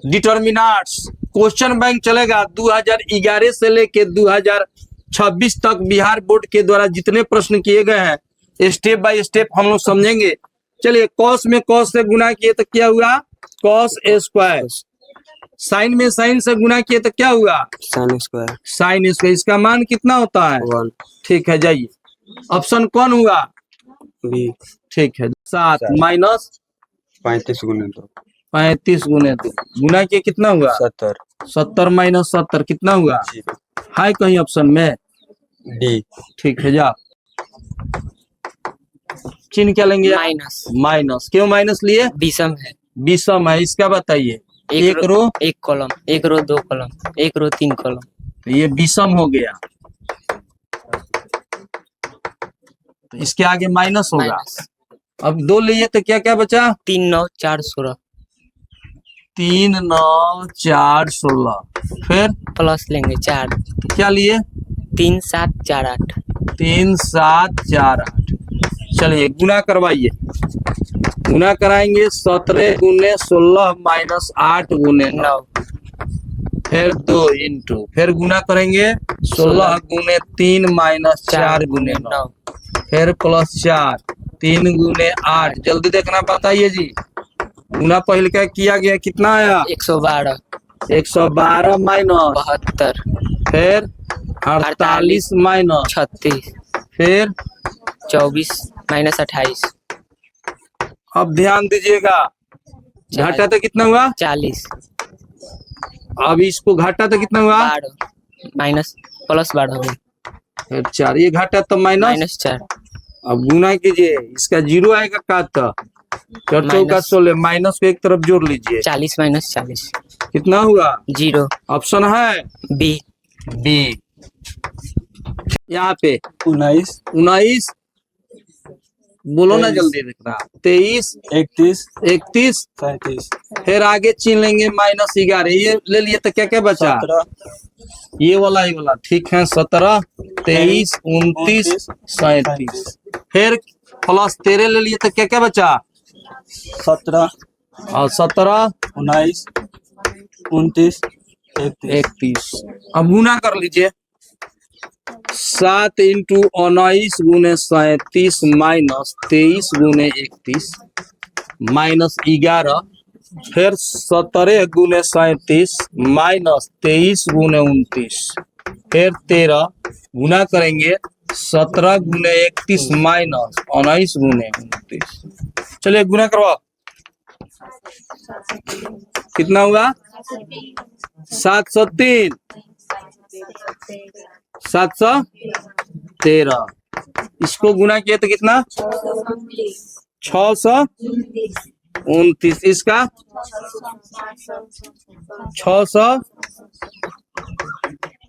Determinants. Question bank चलेगा 2011 से लेके 2026 तक बिहार बोर्ड के द्वारा जितने प्रश्न किए गए हैं स्टेप बाय स्टेप हम लोग समझेंगे। चलिए, कॉस में कॉस से गुना किए तो क्या हुआ? Cos square. साइन में साइन से गुना किए तो क्या हुआ? Sine square. Sine square. इसका मान कितना होता है? 1। ठीक है, जाइए। ऑप्शन कौन हुआ? बी। ठीक है, 7 माइनस 35 गुने 2। 35 गुने 2 गुना किए कितना हुआ? 70। 70 माइनस 70 कितना हुआ? है कहीं ऑप्शन में? डी। ठीक है, जा चिन्ह क्या लेंगे? माइनस। माइनस क्यों माइनस लिए? विषम है। विषम है, इसका बताइए। एक रो एक कॉलम, एक रो 2 कॉलम, एक रो 3 कॉलम, तो ये विषम हो गया, तो इसके आगे माइनस होगा। माइनस। अब 2 लिए तो क्या क्या बचा? 3 9 4 16। 3 9 4 16। फिर प्लस लेंगे 4। क्या लिए? 3 7 4 8। 3 7 4 8। चलिए गुना करवाइए। गुना कराएंगे 17 गुने 16 माइनस 8 गुने 9। 9। फिर 2 इंटू, फिर गुना करेंगे 16 गुने 3 माइनस 4 गुने 9। फिर प्लस 4 3 गुने 8। जल्दी देखना, बताइए जी। गुना पहले क्या किया गया, कितना आया? 112। 112 माइनस 72। फिर 48 माइनस 36। फिर 24 माइनस 28। अब ध्यान दीजिएगा, घाटा तो कितना हुआ? 40। अब इसको घाटा तो कितना हुआ? 12 माइनस प्लस 12 हो गया। फिर 4, ये घाटा तो माइनस। 4। अब गुना कीजिए, इसका 0 आएगा का तो 4 चौका 16 माइनस को एक तरफ जोड़ लीजिए। 40 माइनस 40 कितना हुआ? 0। ऑप्शन है बी। बी। यहाँ पे 19 बोलो ना, जल्दी दिखना। 23 31 31 35 फिर आगे चिन्ह लेंगे माइनस 11। ये ले लिए तो क्या क्या बचा? 17 ये वाला ठीक है। 17 23 29 37। फिर प्लस 13 ले लिए तो क्या क्या बचा? 17 और 17 19 29 31। अब गुना कर लीजिए। 7 इंटू 19 गुने 37 माइनस 23 गुने 31 माइनस 11। फिर 17 गुने 37 माइनस 23 गुने 29। फिर 13 गुना करेंगे 17 गुने 31 माइनस 19 गुने 29। चलिए गुना करवाओ। कितना हुआ? 703 713। इसको गुना किए तो कितना? 629। इसका 600।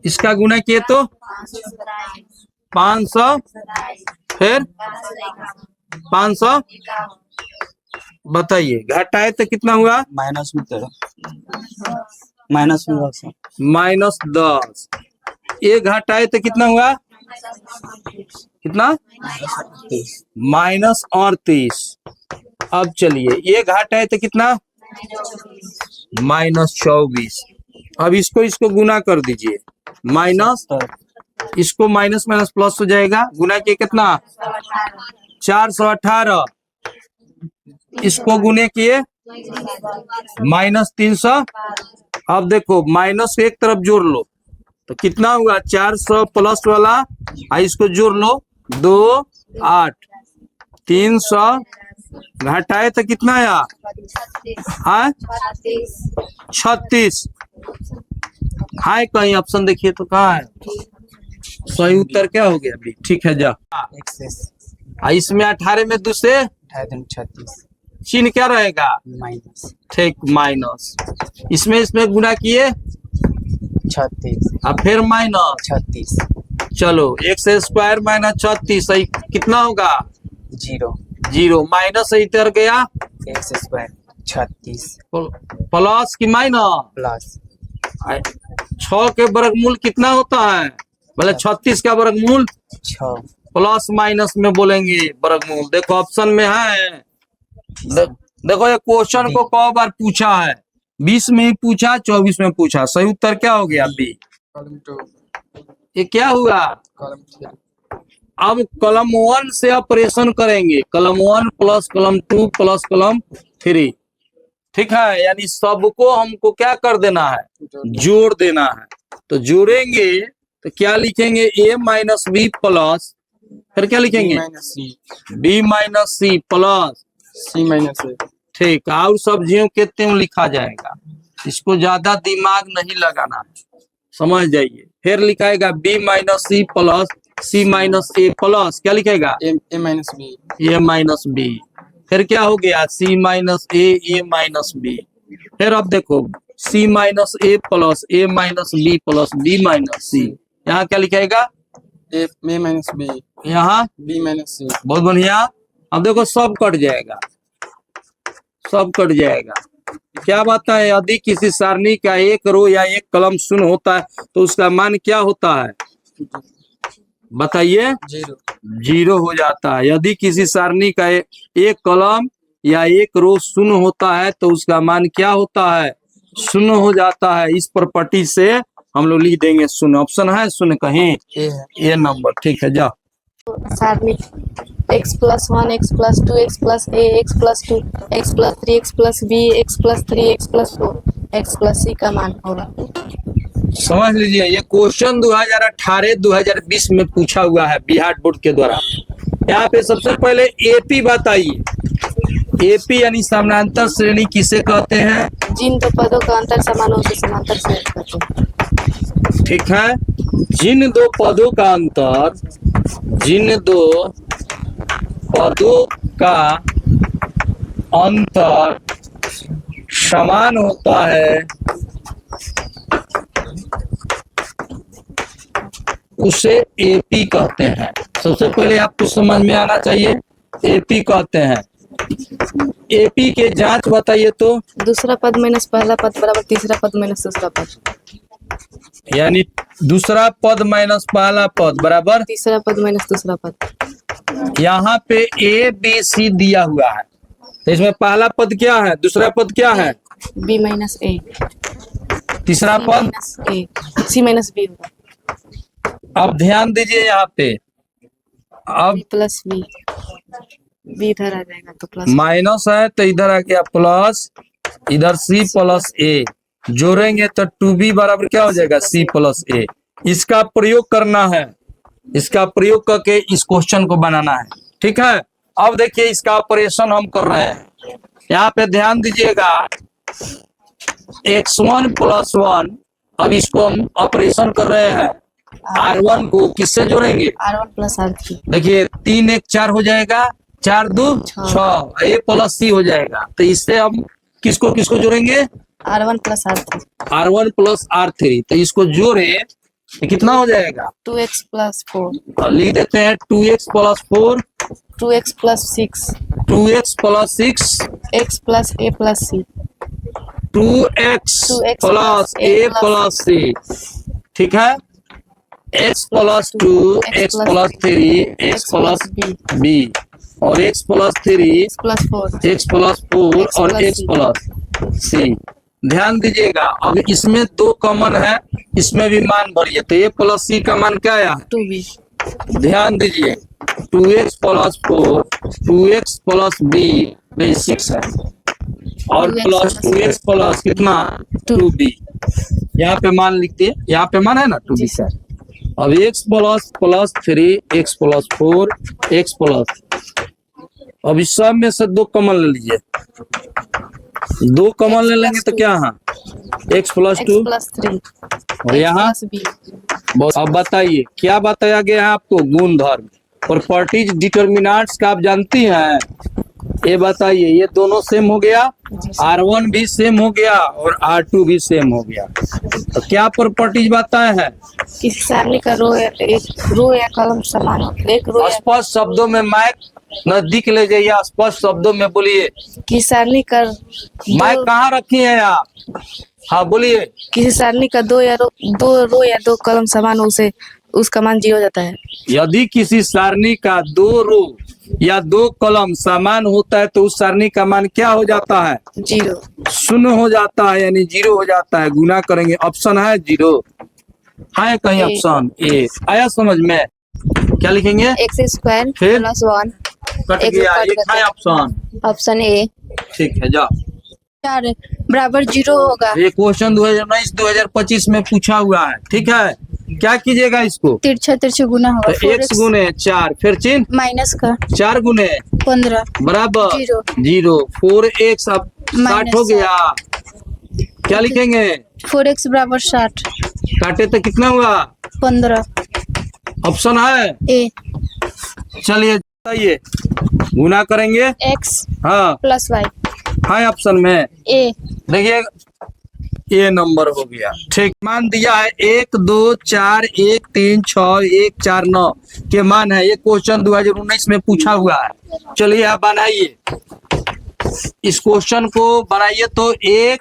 इसका गुना किए तो 500। फिर 500। बताइए, घटाए तो कितना हुआ? माइनस में 13 माइनस में 10 माइनस 10। ये घटाए तो कितना हुआ? कितना? माइनस 38। अब चलिए, ये घटाए तो कितना? माइनस 24। अब इसको गुना कर दीजिए। माइनस, इसको माइनस माइनस प्लस हो जाएगा। गुना किए कितना? 418। इसको गुने किए माइनस 300। अब देखो, माइनस को एक तरफ जोड़ लो तो कितना हुआ? 400 प्लस वाला, इसको जोड़ लो 2 8 300 घटाए तो कितना आया? 36। हाय कहीं ऑप्शन देखिए तो कहाँ है? सही उत्तर क्या हो गया अभी? ठीक है, जा। इसमें 18 में 2 से 36 चिन्ह क्या रहेगा? माइनस। ठीक, माइनस। इसमें गुना किए 36 अब फिर माइनस 36 चलो, x स्क्वायर माइनस 36 सही कितना होगा? 0 माइनस सही तर गया। x स्क्वायर 36 प्लस की माइनस प्लस 6 के वर्गमूल कितना होता है? बोले 36 का वर्गमूल 6 प्लस माइनस में बोलेंगे वर्गमूल। देखो ऑप्शन में है। देखो ये क्वेश्चन को कई बार पूछा है। 20 में ही पूछा, 24 में पूछा, सही उत्तर क्या हो गया? बी। कॉलम 2 ये क्या हुआ? कॉलम 3 अब कॉलम 1 से ऑपरेशन करेंगे, column 1 plus column 2 plus column 3, ठीक है। यानी सबको हमको क्या कर देना है? जोड़ देना है। तो जोड़ेंगे तो क्या लिखेंगे? ए माइनस बी प्लस, फिर क्या लिखेंगे? B minus C plus C minus ए। ठीक, और सब्जियों के त्यों लिखा जाएगा, इसको ज्यादा दिमाग नहीं लगाना है, समझ जाइए। फिर लिखाएगा B minus C plus C minus A plus क्या लिखेगा? A minus B. A minus B. फिर क्या हो गया? C minus A minus B. फिर अब देखो C minus A plus A minus B plus B minus C, यहाँ क्या लिखेगा? A minus B. यहाँ बी माइनस सी। बहुत बढ़िया। अब देखो सब कट जाएगा, सब कट जाएगा। क्या बात है? यदि किसी सारणी का एक रो या एक कॉलम शून्य होता है तो उसका मान क्या होता है? बताइए। 0 0 हो जाता है। यदि किसी सारणी का एक कॉलम या एक रो शून्य होता है तो उसका मान क्या होता है? शून्य हो जाता है। इस प्रॉपर्टी से हम लोग लिख देंगे शून्य। ऑप्शन है शून्य कहीं? ए है। ये नंबर ठीक है। जाओ। सारणी x plus 1 x plus 2 x plus a x plus 2 x plus 3 x plus b x plus 3 x plus 4 x plus c का मान होगा। समझ लीजिए, ये क्वेश्चन 2018-2020 में पूछा हुआ है बिहार बोर्ड के द्वारा। यहाँ पे सबसे पहले एपी बताइए। एपी यानी समानांतर श्रेणी किसे कहते हैं? जिन दो पदों का अंतर समान हो उसे समांतर श्रेणी कहते हैं। ठीक है। जिन दो पदों का अंतर, जिन दो पदों का अंतर समान होता है उसे एपी कहते हैं। सबसे पहले आपको समझ में आना चाहिए एपी कहते हैं। एपी के जांच बताइए तो। दूसरा पद माइनस पहला पद बराबर तीसरा पद माइनस दूसरा पद, यानी दूसरा पद माइनस पहला पद बराबर तीसरा पद माइनस दूसरा पद। यहाँ पे ए बी सी दिया हुआ है तो इसमें पहला पद क्या है? दूसरा पद क्या है? b माइनस a, तीसरा c पद? Minus a, c minus b होगा। अब ध्यान दीजिए यहाँ पे, अब b प्लस b, b इधर आ जाएगा तो प्लस, माइनस है तो इधर आ गया प्लस, इधर सी प्लस ए, जोड़ेंगे तो 2b बराबर क्या हो जाएगा? सी प्लस ए। इसका प्रयोग करना है, इसका प्रयोग करके इस क्वेश्चन को बनाना है। ठीक है। अब देखिए इसका ऑपरेशन हम कर रहे हैं। यहाँ पे ध्यान दीजिएगा, x1 प्लस 1, अब इसको हम ऑपरेशन कर रहे हैं। R1 को किससे जोड़ेंगे? r1 plus r3। देखिए 3 1 4 हो जाएगा, 4 2 6, ए प्लस सी हो जाएगा। तो इससे हम किसको किसको जोड़ेंगे? r1 plus r3। R1 plus R3। तो इसको जोड़े तो कितना हो जाएगा? 2x प्लस 4, और लिख देते हैं 2x plus 4, 2x plus 6, 2x plus 6, x plus a plus c, 2x plus a plus C. ठीक है। x plus 2, x plus 3, x plus b और x plus 3, x plus 4, x plus 4 और x plus सी। ध्यान दीजिएगा, अब इसमें 2 common है, इसमें भी मान भरिए। तो a प्लस सी का मान क्या आया? 2b। ध्यान दीजिए 2x plus 4, 2x plus b 6 है और 2x प्लस 2x प्लस कितना? 2b। यहाँ पे मान लिखते हैं, यहाँ पे मान है ना 2b से। अब x plus plus 3, x plus 4, x plus, अब इस सब में से 2 कॉमन ले लीजिए। 2 कॉमन ले लेंगे तो क्या है? x प्लस 2 प्लस 3 और यहाँ b। अब बताइए क्या बताया गया है आपको? गुणधर्म, प्रॉपर्टीज, डिटर्मिनेंट्स का आप जानती हैं? ये बताइए, ये दोनों सेम हो गया, R1 भी सेम हो गया और R2 भी सेम हो गया। तो क्या प्रॉपर्टीज बताए हैं? किसी सारणी का रो या कॉलम समान हो, एक रो या स्पष्ट शब्दों में माइक नजदीक ले जाइए, स्पष्ट शब्दों में बोलिए। किसी सारणी का माइक कहाँ रखी है आप? हाँ बोलिए। किसी सारणी का दो रो या 2 कॉलम समान हो उसे उसका मान 0 हो जाता है। यदि किसी सारणी का 2 रो या दो कॉलम समान होता है तो उस सरणी का मान क्या हो जाता है? 0 शून्य हो जाता है, यानी 0 हो जाता है। गुना करेंगे, ऑप्शन है 0 है कहीं? A। ऑप्शन ए आया समझ में? क्या लिखेंगे? x स्क्वायर फिर? प्लस 1 कट एक गया, कट एक करते है हैं। ऑप्शन। Option A. ठीक है, जाओ। 4 बराबर 0 होगा। ये क्वेश्चन 2019-2025 में पूछा हुआ है, ठीक है। क्या कीजिएगा इसको? तिरछा तिरछा गुना होगा। तो x गुने 4, फिर चिन्ह माइनस का 4 गुने 15 बराबर 0 0, 4x अब 60 हो गया। क्या लिखेंगे? 4x बराबर 60 काटे तो कितना हुआ? 15 ऑप्शन है ए। चलिए बताइए, गुना करेंगे। x हाँ प्लस y हाँ ऑप्शन में ए। देखिए ये नंबर हो गया, ठीक। मान दिया है 1 2 4 1 3 6 1 4 9 के मान है। ये क्वेश्चन 2019 में पूछा हुआ है। चलिए आप बनाइए इस क्वेश्चन को, बनाइए। तो 1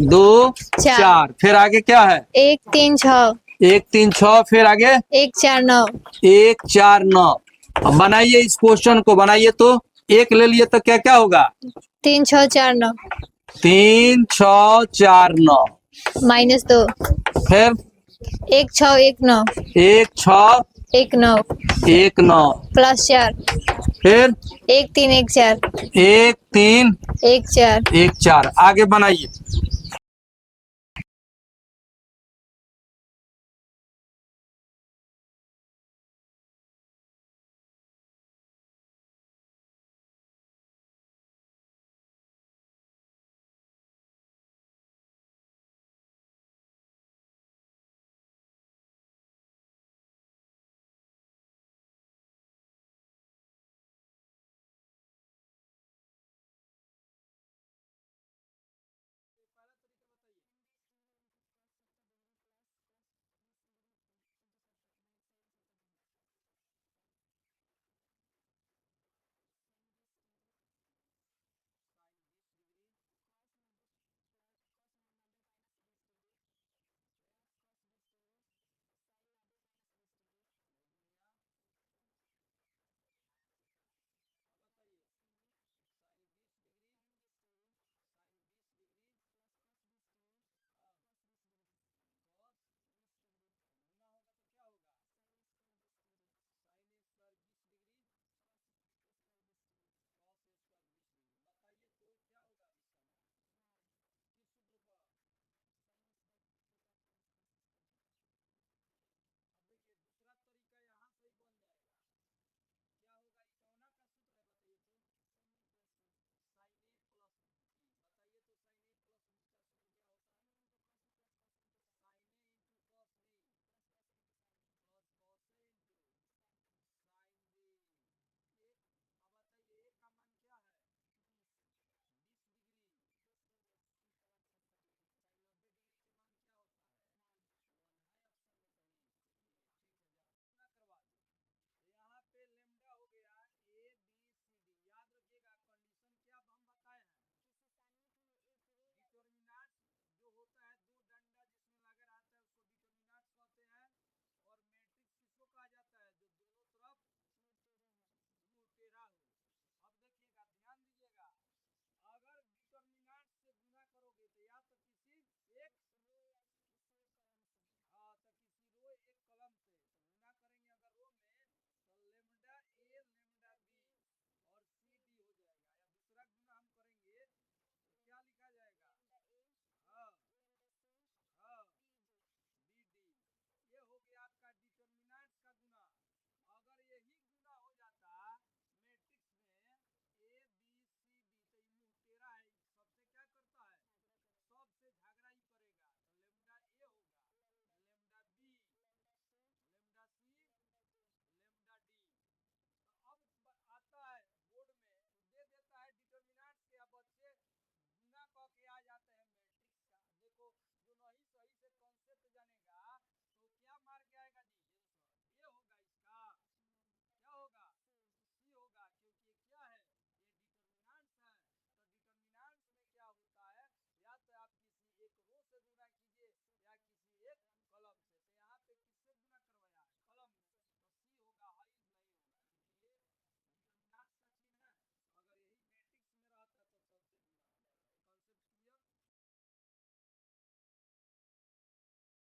2 4 फिर आगे क्या है? 1 3 6 1 3 6 फिर आगे 1 4 9 1 4 9। अब बनाइए इस क्वेश्चन को, बनाइए। तो 1 ले लिए तो क्या क्या होगा? 3 6 4 9 3 6 4 9 माइनस 2 फिर 1 6 1 9 1 6 1 9 1 9 प्लस 4 फिर 1 3 1 4 1 3 1 4 1 4। आगे बनाइए।